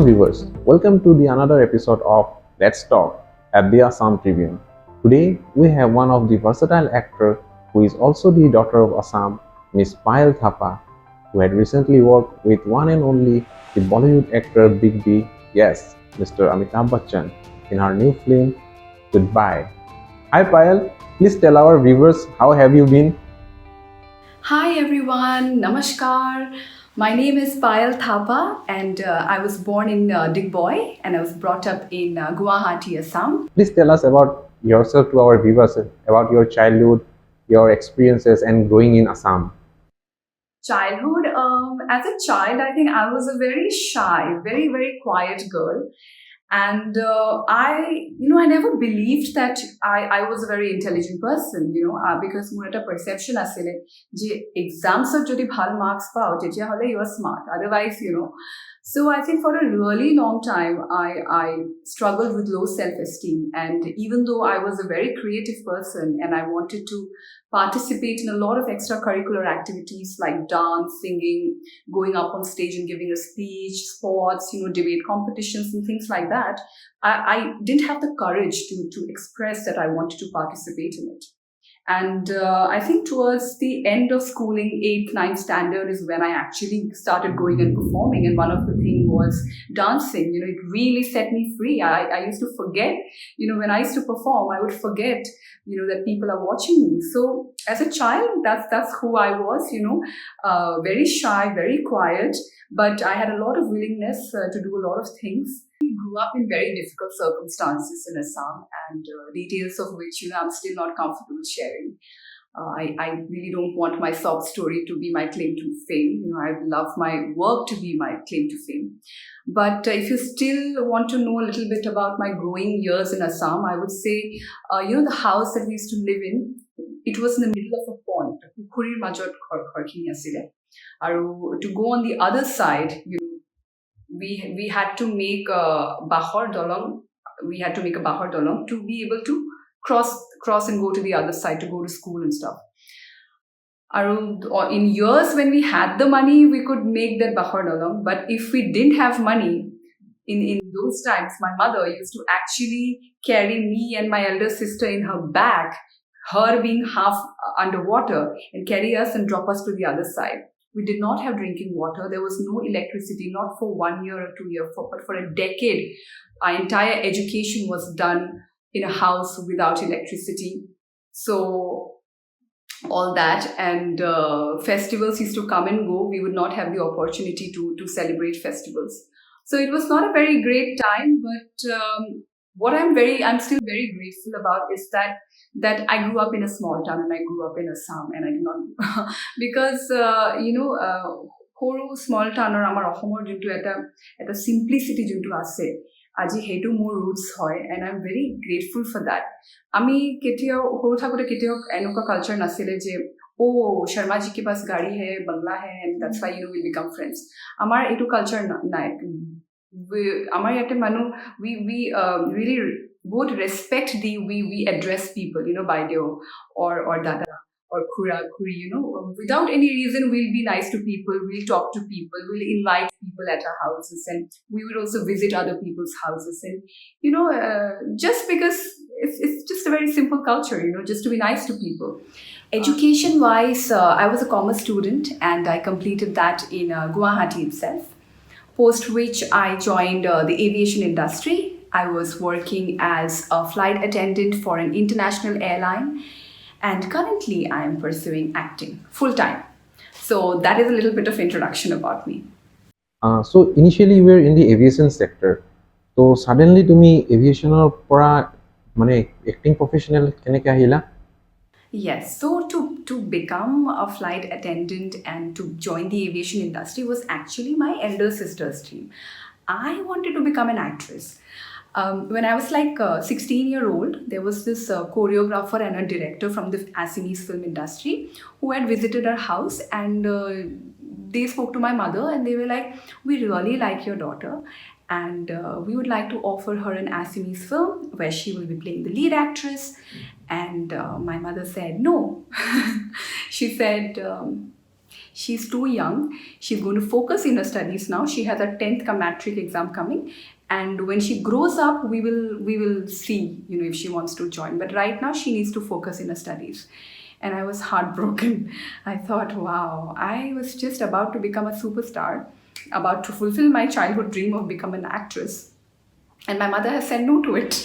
viewers, welcome to the another episode of Let's Talk at the Assam Tribune. Today we have one of the versatile actor who is also the daughter of Assam, Miss Payal Thapa, who had recently worked with one and only the Bollywood actor Big B, yes, Mr. Amitabh Bachchan, in her new film Goodbye. Hi Payal, please tell our viewers how have you been? Hi everyone, Namaskar. My name is Payal Thapa and I was born in Digboy and I was brought up in Guwahati, Assam. Please tell us about yourself to our viewers, about your childhood, your experiences and growing in Assam. Childhood, as a child, I think I was a very shy, very quiet girl. And I never believed that I was a very intelligent person, because মোৰ এটা perception আছিলে যে exams যদি ভাল marks পাও তেতিয়াহলে you are smart, otherwise, So I think for a really long time, I struggled with low self-esteem. And even though I was a very creative person and I wanted to participate in a lot of extracurricular activities like dance, singing, going up on stage and giving a speech, sports, debate competitions and things like that, I didn't have the courage to express that I wanted to participate in it. And I think towards the end of schooling, 8th, 9th standard is when I actually started going and performing. And one of the things was dancing. It really set me free. I used to forget, when I used to perform, I would forget, that people are watching me. So as a child, that's who I was, very shy, very quiet. But I had a lot of willingness to do a lot of things. We grew up in very difficult circumstances in Assam, and details of which I'm still not comfortable sharing. I really don't want my sob story to be my claim to fame. I love my work to be my claim to fame. But if you still want to know a little bit about my growing years in Assam, I would say, the house that we used to live in, it was in the middle of a pond. Pukurir majot ঘৰখিনি আছিলে. আৰু to go on the other side, we had to make a bahar dolong. We had to make a bahar dolong to be able to cross and go to the other side to go to school and stuff. In years when we had the money, we could make that bahar dolong. But if we didn't have money, in those times, my mother used to actually carry me and my elder sister in her back, her being half underwater, and carry us and drop us to the other side. We did not have drinking water. There was no electricity, not for 1 year or 2 years, but for a decade. Our entire education was done in a house without electricity. So all that, and festivals used to come and go. We would not have the opportunity to celebrate festivals. So it was not a very great time, but what I'm still very grateful about is that I grew up in a small town and I grew up in Assam, and I did not because সৰু small town আমাৰ অসমৰ যোনটো এটা simplicity যোনটো আছে আজি হেতু মোৰ roots হয়, and I'm very grateful for that. আমি কেতিয়াও সৰু থাকোতে কেতিয়াও এনেকুৱা কালচাৰ নাছিলে যে শৰ্মা জি के पास गाड़ी है, बंगला है, and that's why we'll become friends. আমাৰ এইটো কালচাৰ নাই. আমাৰ ইয়াতে মানুহ we really would respect we address people, baideo or dada or khura khuri, without any reason. We'll be nice to people, we'll talk to people, we'll invite people at our houses, and we would also visit other people's houses, and just because it's just a very simple culture, just to be nice to people. Education wise, I was a commerce student and I completed that in Guwahati itself, post which I joined the aviation industry. I was working as a flight attendant for an international airline, and currently I am pursuing acting full-time. So that is a little bit of introduction about me. So initially you were in the aviation sector. So suddenly তুমি এভিয়েশনৰ পৰা মানে acting professional কেনেকৈ আহিলা? Yes, so to become a flight attendant and to join the aviation industry was actually my elder sister's dream. I wanted to become an actress. When I was like 16-year-old, there was this choreographer and a director from the Assamese film industry who had visited our house, and they spoke to my mother and they were like, we really like your daughter, and we would like to offer her an Assamese film where she will be playing the lead actress. And my mother said no. She said She's too young. She's going to focus in her studies now. She has her 10th matric exam coming. And when she grows up, we will see, if she wants to join. But right now she needs to focus in her studies. And I was heartbroken. I thought, wow, I was just about to become a superstar, about to fulfill my childhood dream of becoming an actress. And my mother has said no to it.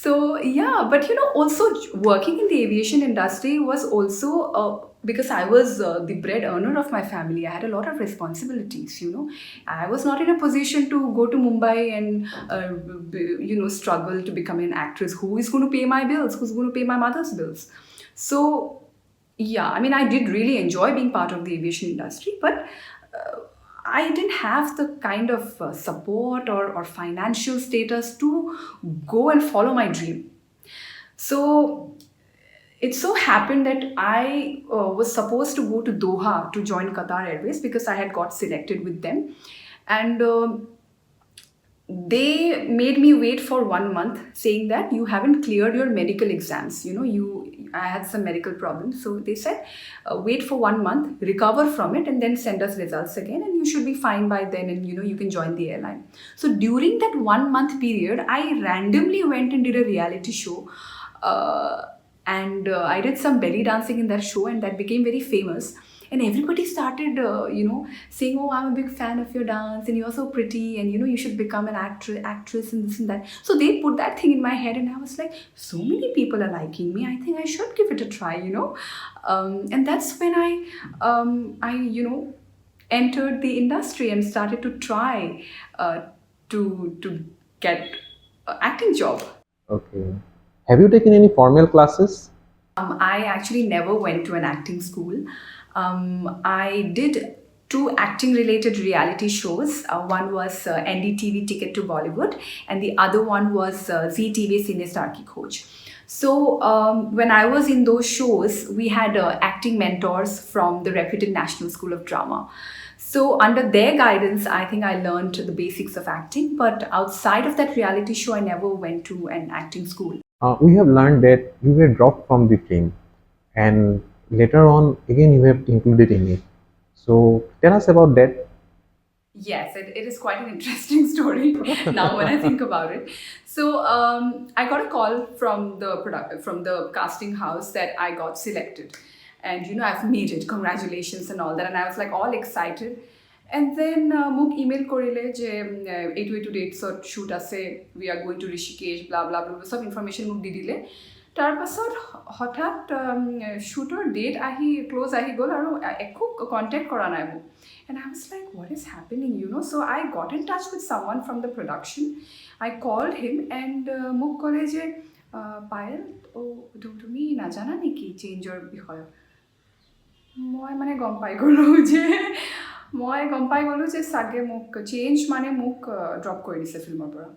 So yeah, but also working in the aviation industry was also because I was the bread earner of my family. I had a lot of responsibilities. I was not in a position to go to Mumbai and struggle to become an actress. Who is going to pay my bills? Who's going to pay my mother's bills? So yeah, I mean, I did really enjoy being part of the aviation industry, but I didn't have the kind of support or financial status to go and follow my dream. So it so happened that I was supposed to go to Doha to join Qatar Airways because I had got selected with them. And they made me wait for 1 month, saying that you haven't cleared your medical exams. I had some medical problems, so they said wait for 1 month, recover from it, and then send us results again, and you should be fine by then, and you can join the airline. So during that 1 month period, I randomly went and did a reality show. And I did some belly dancing in that show, and that became very famous. And everybody started, saying, "Oh, I'm a big fan of your dance, and you're so pretty, and you should become an actress, and this and that." So they put that thing in my head, and I was like, "So many people are liking me. I think I should give it a try." And that's when I entered the industry and started to try to get an acting job. Okay. Have you taken any formal classes? I actually never went to an acting school. I did two acting related reality shows. One was NDTV Ticket to Bollywood, and the other one was ZTV Cine Star Ki Khoj. So, when I was in those shows, we had acting mentors from the reputed National School of Drama. So, under their guidance, I think I learned the basics of acting. But outside of that reality show, I never went to an acting school. We have learned that you were dropped from the film, and later on, again, you have included in it. So, tell us about that. Yes, it is quite an interesting story now when I think about it. So I got a call from the from the casting house that I got selected, and I've made it. Congratulations and all that, and I was like all excited. And then মোক email কৰিলে যে এইটো ডেটছত shoot আছে, we are going to Rishikesh, blah blah blah, সব information মোক দি দিলে। তাৰপাছত হঠাৎ শ্বুটৰ ডেট ক্ল'জ আহি গ'ল আৰু একো কণ্টেক্ট কৰা নাই মোক। And I was like, what is happening? So I got in touch with someone from the production. I called him and মোক ক'লে যে পায়েল, তুমি নাজানা নেকি চেঞ্জৰ বিষয়ে? মই মানে গম পাই গ'লোঁ যে চাগে মোক চেঞ্জ মানে মোক ড্ৰপ কৰি দিছে ফিল্মৰ পৰা।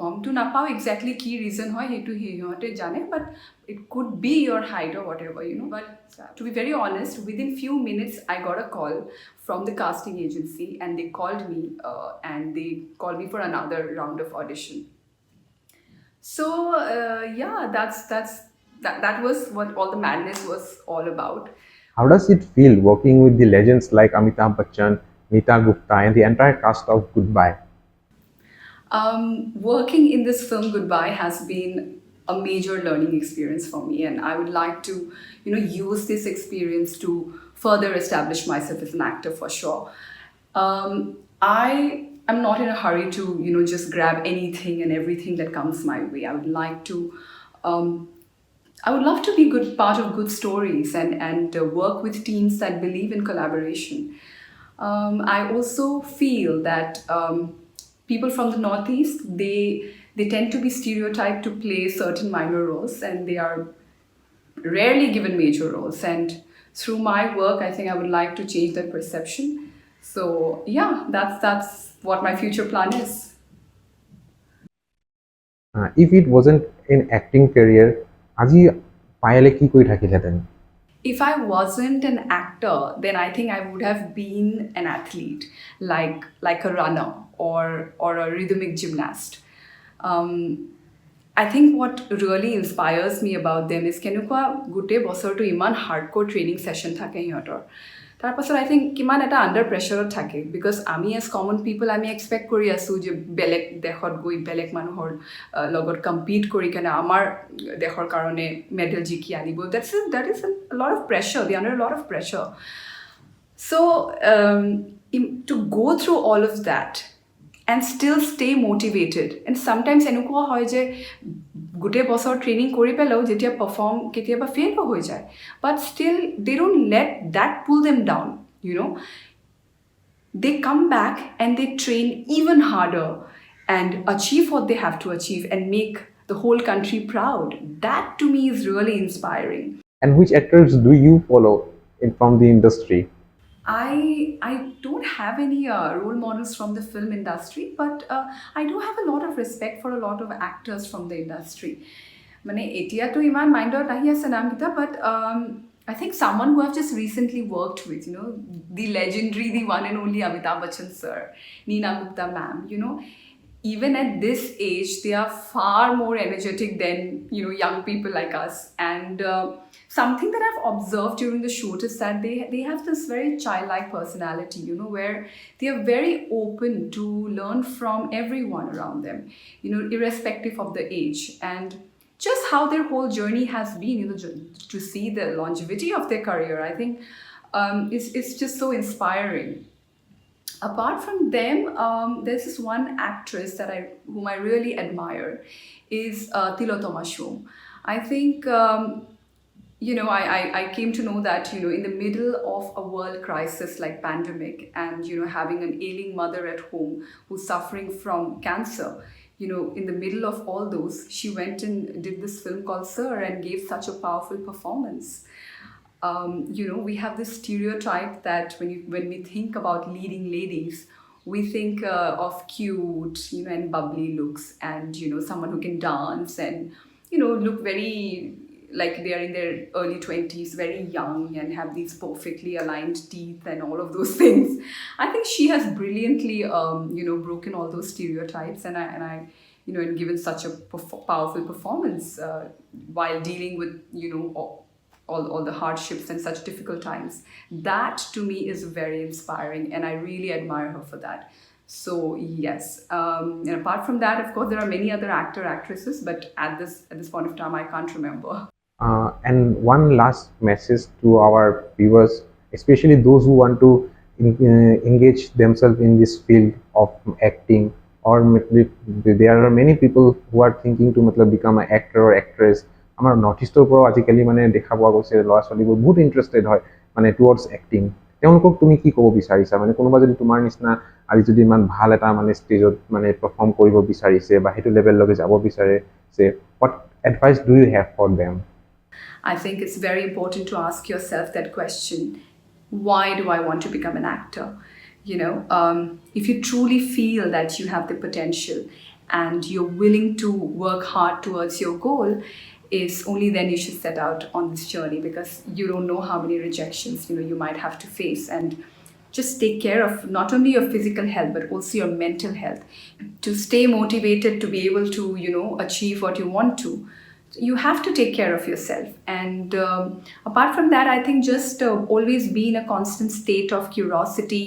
গমটো নাপাওঁ একজেক্টলি কি ৰিজন হয়, সেইটো সিহঁতে জানে, বাট ইট কুড বি ইয়ৰ height or what ever but two B very honest, within few minutes I got a call from the casting agency, and they called me for another round of audition. So yeah, that was what all the madness was all about. How does it feel working with the legends like Amitabh Bachchan, Neeta Gupta, and the entire cast of Goodbye? Working in this film Goodbye has been a major learning experience for me, and I would like to use this experience to further establish myself as an actor for sure. I am not in a hurry to just grab anything and everything that comes my way. I would love to be part of good stories and work with teams that believe in collaboration. I also feel that people from the Northeast, they tend to be stereotyped to play certain minor roles, and they are rarely given major roles. And through my work, I think I would like to change that perception. So yeah, that's what my future plan is. If it wasn't an acting career, আজি পায়েলে কি কৰি থাকিলেহেঁতেন? If I wasn't an actor, then I think I would have been an athlete, like a runner or a rhythmic gymnast. I think what really inspires me about them is কেনেকুৱা গোটেই বছৰটো ইমান hardcore training session থাকে সিহঁতৰ। তাৰপাছত I think কিমান এটা under প্ৰেছাৰত থাকে because আমি এজ কমন পিপল আমি এক্সপেক্ট কৰি আছোঁ যে বেলেগ দেশত গৈ বেলেগ মানুহৰ লগত কম্পিট কৰি কেনে আমাৰ দেশৰ কাৰণে মেডেল জিকি আনিব that is lot of pressure they under lot of pressure so' to go through all of that and still stay motivated and sometimes এনেকুৱা হয় যে গোটেই বছৰ ট্ৰেইনিং কৰি পেলাও যেতিয়া পাৰফৰ্ম কেতিয়াবা ফেইলো হৈ যায় but still they don't let that pull them down you know' they come back and they train even harder and achieve what they have to achieve and make the whole country proud. That to me is really inspiring. And which actors do you follow from the industry? I don't have any role models from the film industry, but I do have a lot of respect for a lot of actors from the industry. মানে এতিয়াতো ইমান মাইণ্ডত আহি আছে নামকেইটা, but I think someone who I've just recently worked with, you know, the legendary, the one and only Amitabh Bachchan sir, Neena Gupta ma'am, you know, even at this age, they are far more energetic than, you know, young people like us. And something that I've observed during the shoot is that they have this very childlike personality, you know, where they are very open to learn from everyone around them, you know, irrespective of the age. And just how their whole journey has been, you know, to see the longevity of their career, I think it's just so inspiring. Apart from them, there's this one actress whom I really admire is Tilotoma Shom. I think, you know, I came to know that, you know, in the middle of a world crisis like pandemic and, you know, having an ailing mother at home who's suffering from cancer, you know, in the middle of all those, she went and did this film called Sir and gave such a powerful performance. You know, we have this stereotype that when we think about leading ladies, we think of cute, you know, and bubbly looks and, you know, someone who can dance and, you know, look very like they are in their early 20s, very young and have these perfectly aligned teeth and all of those things. I think she has brilliantly, you know, broken all those stereotypes and I you know, and given such a powerful performance while dealing with, you know, all the hardships and such difficult times. That to me is very inspiring and I really admire her for that. So yes, and apart from that, of course, there are many other actresses, but at this point of time, I can't remember. And one last message to our viewers, especially those who want to engage themselves in this field of acting, or there are many people who are thinking to become an actor or actress. আমাৰ north ইষ্টৰ পৰাও আজিকালি মানে দেখা পোৱা গৈছে ল'ৰা ছোৱালীবোৰ বহুত ইণ্টাৰেষ্টেড হয় মানে টুৱাৰ্ডছ এক্টিং তেওঁলোকক তুমি কি ক'ব বিচাৰিছা মানে কোনোবা যদি তোমাৰ নিচিনা আজি যদি ইমান ভাল এটা মানে ষ্টেজত মানে পাৰফৰ্ম কৰিব বিচাৰিছে বা সেইটো লেভেললৈকে যাব বিচাৰিছে what advice do you have for them? I think it's very important to ask yourself that question, why do I want to become an actor? You know, if you truly feel that you have the potential and you're willing to work hard towards your goal, is only then you should set out on this journey because you don't know how many rejections, you know, you might have to face. And just take care of not only your physical health but also your mental health to stay motivated to be able to, you know, achieve what you want to. You have to take care of yourself. And apart from that, I think just always be in a constant state of curiosity,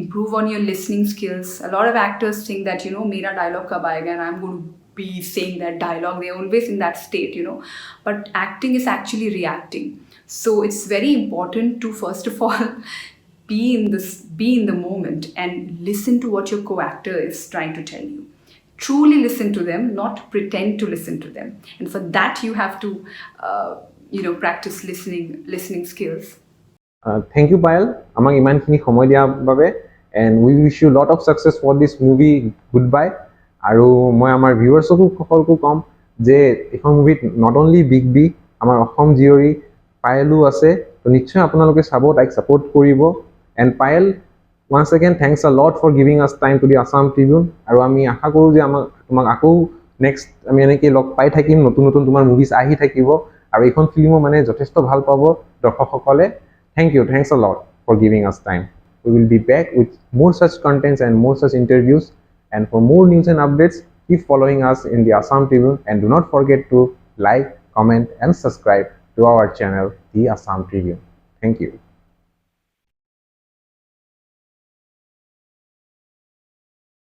improve on your listening skills. A lot of actors think that, you know, mera dialogue kab aayega and I'm going to be saying that dialogue. They're always in that state, you know, but acting is actually reacting. So it's very important to first of all be in the moment and listen to what your co-actor is trying to tell you. Truly listen to them, not pretend to listen to them. And for that you have to you know, practice listening skills. Thank you Payal আমাক ইমানখিনি সময় দিয়াৰ বাবে and we wish you lot of success for this movie Goodbye. আৰু মই আমাৰ ভিউৱাৰ্ছকো সকলোকো ক'ম যে এখন মুভিত নট অনলি বিগ বি আমাৰ অসম জীয়ৰী পায়েলো আছে তো নিশ্চয় আপোনালোকে চাব তাইক ছাপোৰ্ট কৰিব and Payel once again thanks a lot for giving us time to the Assam Tribune আৰু আমি আশা কৰোঁ যে তোমাক আকৌ নেক্সট আমি এনেকৈ লগ পাই থাকিম নতুন নতুন তোমাৰ মুভিজ আহি থাকিব আৰু এইখন ফিল্মো মানে যথেষ্ট ভাল পাব দৰ্শকসকলে thanks a lot for giving us time. We will be back with more such contents and more such interviews. And for more news and updates, keep following us in the Assam Tribune and do not forget to like, comment and subscribe to our channel, the Assam Tribune. Thank you.